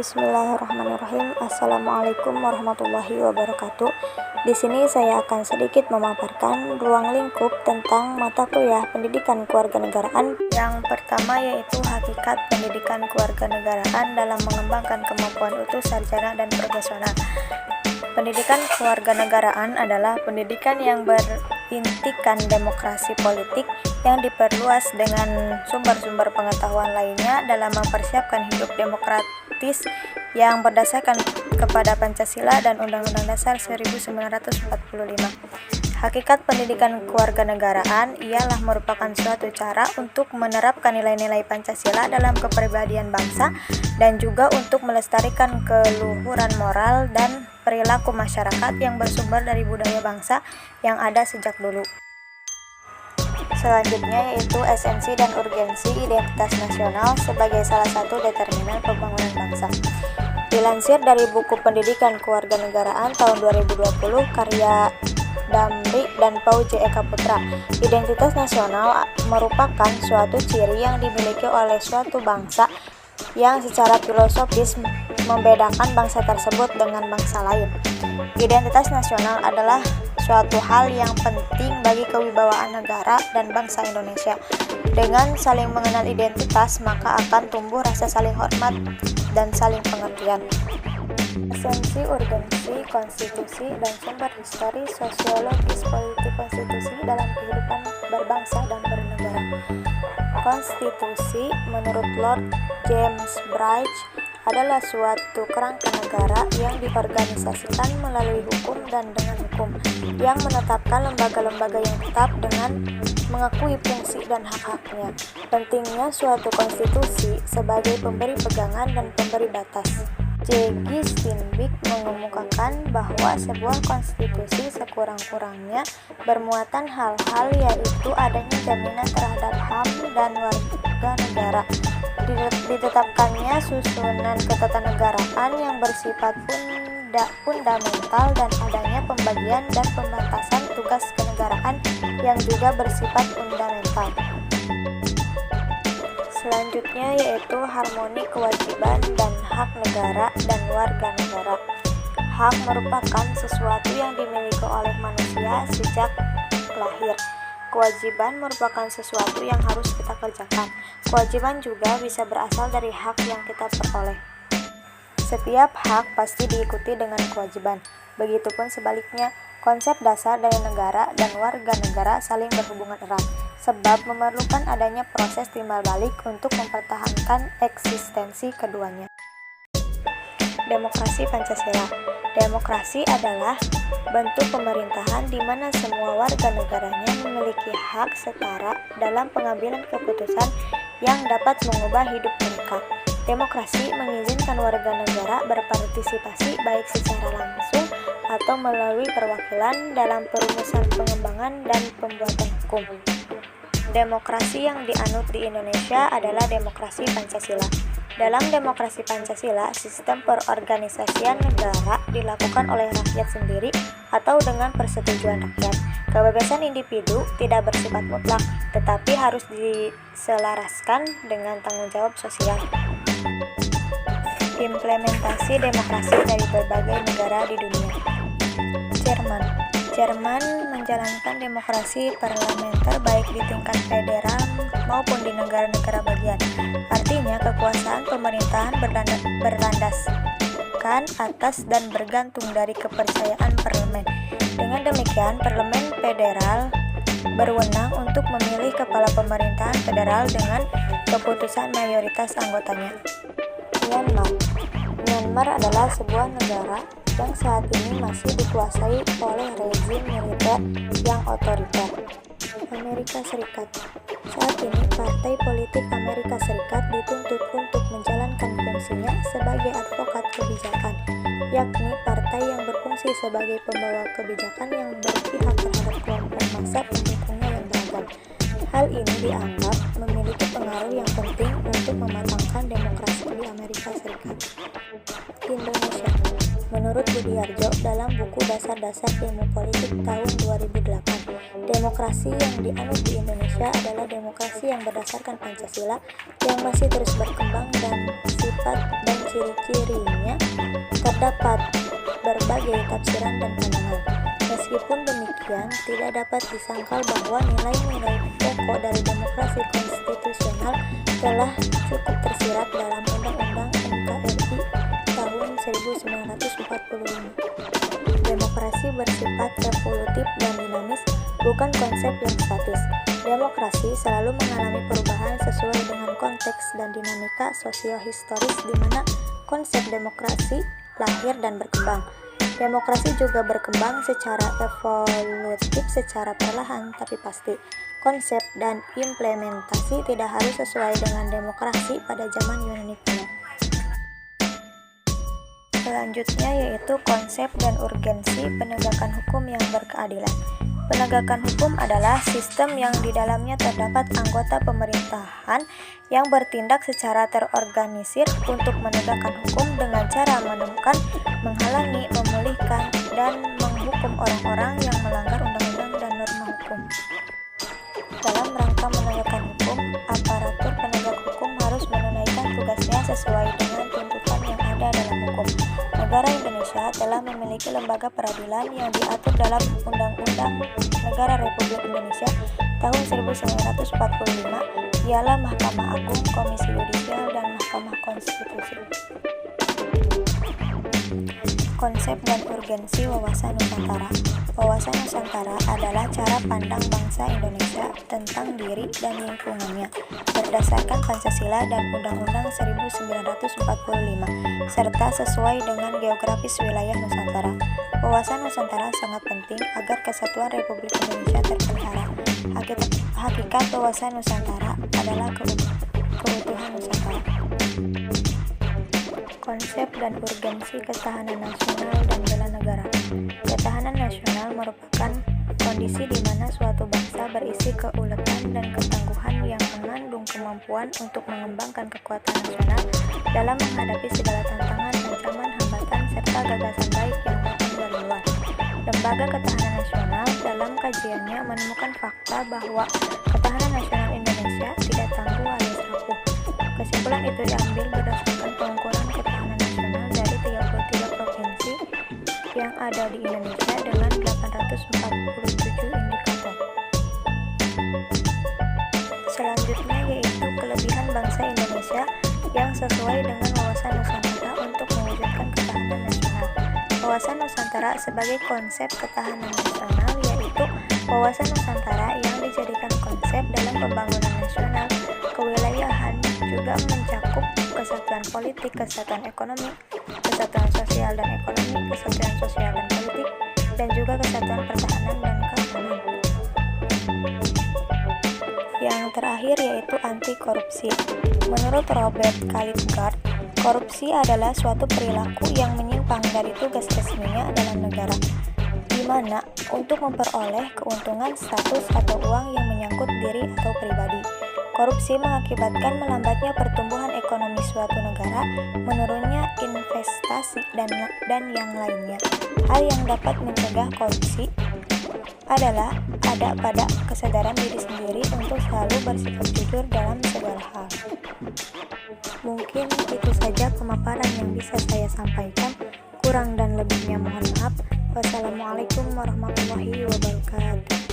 Bismillahirrahmanirrahim. Assalamualaikum warahmatullahi wabarakatuh. Di sini saya akan sedikit memaparkan ruang lingkup tentang mata kuliah pendidikan kewarganegaraan. Yang pertama yaitu hakikat pendidikan kewarganegaraan dalam mengembangkan kemampuan utuh, sarjana, dan profesional. Pendidikan kewarganegaraan adalah pendidikan yang berintikan demokrasi politik yang diperluas dengan sumber-sumber pengetahuan lainnya dalam mempersiapkan hidup demokratis yang berdasarkan kepada Pancasila dan Undang-Undang Dasar 1945. Hakikat pendidikan kewarganegaraan ialah merupakan suatu cara untuk menerapkan nilai-nilai Pancasila dalam kepribadian bangsa dan juga untuk melestarikan keluhuran moral dan perilaku masyarakat yang bersumber dari budaya bangsa yang ada sejak dulu. Selanjutnya yaitu esensi dan urgensi identitas nasional sebagai salah satu determinan pembangunan bangsa. Dilansir dari buku Pendidikan Kewarganegaraan tahun 2020 karya Damri dan Pau J. Eka Putra, identitas nasional merupakan suatu ciri yang dimiliki oleh suatu bangsa yang secara filosofis membedakan bangsa tersebut dengan bangsa lain. Identitas nasional adalah suatu hal yang penting bagi kewibawaan negara dan bangsa Indonesia. Dengan saling mengenal identitas, maka akan tumbuh rasa saling hormat dan saling pengertian. Esensi, urgensi, konstitusi, dan sumber histori, sosiologis, politik konstitusi dalam kehidupan berbangsa dan bernegara. Konstitusi, menurut Lord James Bridge, adalah suatu kerangka negara yang diorganisasikan melalui hukum dan dengan hukum, yang menetapkan lembaga-lembaga yang tetap dengan mengakui fungsi dan hak-haknya. Pentingnya suatu konstitusi sebagai pemberi pegangan dan pemberi batas. J.G. Steinbeck mengemukakan bahwa sebuah konstitusi sekurang-kurangnya bermuatan hal-hal yaitu adanya jaminan terhadap HAM dan warga negara, ditetapkannya susunan ketatanegaraan yang bersifat fundamental dan adanya pembagian dan pembatasan tugas kenegaraan yang juga bersifat fundamental. Selanjutnya yaitu harmoni kewajiban dan hak negara dan warga negara. Hak merupakan sesuatu yang dimiliki oleh manusia sejak lahir. Kewajiban merupakan sesuatu yang harus kita kerjakan. Kewajiban juga bisa berasal dari hak yang kita peroleh. Setiap hak pasti diikuti dengan kewajiban. Begitupun sebaliknya, konsep dasar dari negara dan warga negara saling berhubungan erat, sebab memerlukan adanya proses timbal balik untuk mempertahankan eksistensi keduanya. Demokrasi Pancasila. Demokrasi adalah bentuk pemerintahan di mana semua warga negaranya memiliki hak setara dalam pengambilan keputusan yang dapat mengubah hidup mereka. Demokrasi mengizinkan warga negara berpartisipasi baik secara langsung atau melalui perwakilan dalam perumusan pengembangan dan pembuatan hukum. Demokrasi yang dianut di Indonesia adalah demokrasi Pancasila. Dalam demokrasi Pancasila, sistem perorganisasian negara dilakukan oleh rakyat sendiri atau dengan persetujuan rakyat. Kebebasan individu tidak bersifat mutlak, tetapi harus diselaraskan dengan tanggung jawab sosial. Implementasi demokrasi dari berbagai negara di dunia. Jerman menjalankan demokrasi parlementer baik di tingkat federal maupun di negara-negara bagian. Artinya kekuasaan pemerintahan berlandaskan atas dan bergantung dari kepercayaan parlemen. Dengan demikian, parlemen federal berwenang untuk memilih kepala pemerintahan federal dengan keputusan mayoritas anggotanya. Myanmar adalah sebuah negara yang saat ini masih dikuasai oleh rezim militer yang otoriter. Amerika Serikat. Saat ini Partai Politik Amerika Serikat dituntut untuk menjalankan fungsinya sebagai advokat kebijakan, yakni partai yang berfungsi sebagai pembawa kebijakan yang berpihak terhadap kelompok massa pendukungnya yang beragam. Hal ini dianggap memiliki pengaruh yang penting untuk mematangkan demokrasi di Amerika Serikat. Indonesia. Menurut Budiarjo dalam buku Dasar-Dasar Ilmu Politik tahun 2008, demokrasi Demokrasi yang dianut di Indonesia adalah demokrasi yang berdasarkan Pancasila yang masih terus berkembang dan sifat dan ciri-cirinya terdapat berbagai tafsiran dan pandangan. Meskipun demikian, tidak dapat disangkal bahwa nilai-nilai pokok dari demokrasi konstitusional telah cukup tersirat dalam Undang-Undang NKRI tahun 1945. Demokrasi bersifat evolutif dan dinamis, bukan konsep yang statis. Demokrasi selalu mengalami perubahan sesuai dengan konteks dan dinamika sosio-historis di mana konsep demokrasi lahir dan berkembang. Demokrasi juga berkembang secara evolutif secara perlahan tapi pasti. Konsep dan implementasi tidak harus sesuai dengan demokrasi pada zaman Yunani kuno. Selanjutnya yaitu konsep dan urgensi penegakan hukum yang berkeadilan. Penegakan hukum adalah sistem yang di dalamnya terdapat anggota pemerintahan yang bertindak secara terorganisir untuk menegakkan hukum dengan cara menemukan, menghalangi, memulihkan, dan menghukum orang-orang yang melanggar undang-undang dan norma hukum. Dalam rangka menegakkan hukum, aparatur penegak hukum harus menunaikan tugasnya sesuai dengan tuntutan yang ada dalam hukum. Negara Indonesia telah memiliki lembaga peradilan yang diatur dalam Undang-Undang Negara Republik Indonesia tahun 1945, ialah Mahkamah Agung, Komisi Yudisial, dan Mahkamah Konstitusi. Konsep dan urgensi wawasan Nusantara. Wawasan Nusantara adalah cara pandang bangsa Indonesia tentang diri dan lingkungannya berdasarkan Pancasila dan Undang-Undang 1945 serta sesuai dengan geografis wilayah Nusantara. Wawasan Nusantara sangat penting agar kesatuan Republik Indonesia terpelihara. Hakikat wawasan Nusantara adalah keutuhan Nusantara. Konsep dan urgensi ketahanan nasional dan bela negara. Ketahanan nasional merupakan kondisi di mana suatu bangsa berisi keuletan dan ketangguhan yang mengandung kemampuan untuk mengembangkan kekuatan nasional dalam menghadapi segala tantangan, ancaman, hambatan, serta gagasan baik yang datang dari luar. Lembaga Ketahanan Nasional dalam kajiannya menemukan fakta bahwa ketahanan nasional Indonesia tidak tangguh alias rapuh. Kesimpulan itu diambil berdasarkan pengukuran ketahanan nasional dari 33 provinsi yang ada di Indonesia dengan 847 indikator. Selanjutnya yaitu kelebihan bangsa Indonesia yang sesuai dengan wawasan Nusantara untuk mewujudkan ketahanan nasional. Wawasan Nusantara sebagai konsep ketahanan nasional yaitu wawasan Nusantara yang dijadikan konsep dalam pembangunan nasional, kewilayahan, juga mencakup kesatuan politik, kesatuan ekonomi, kesatuan sosial dan ekonomi, kesatuan sosial dan politik, dan juga kesatuan pertahanan dan keamanan. Yang terakhir yaitu anti korupsi. Menurut Robert Kaligard, korupsi adalah suatu perilaku yang menyimpang dari tugas resminya dalam negara, di mana untuk memperoleh keuntungan, status, atau uang yang menyangkut diri atau pribadi. Korupsi mengakibatkan melambatnya pertumbuhan ekonomi suatu negara, menurunnya investasi, dan yang lainnya. Hal yang dapat mencegah korupsi adalah ada pada kesadaran diri sendiri untuk selalu bersikap jujur dalam segala hal. Mungkin itu saja pemaparan yang bisa saya sampaikan. Kurang dan lebihnya mohon maaf. Wassalamualaikum warahmatullahi wabarakatuh.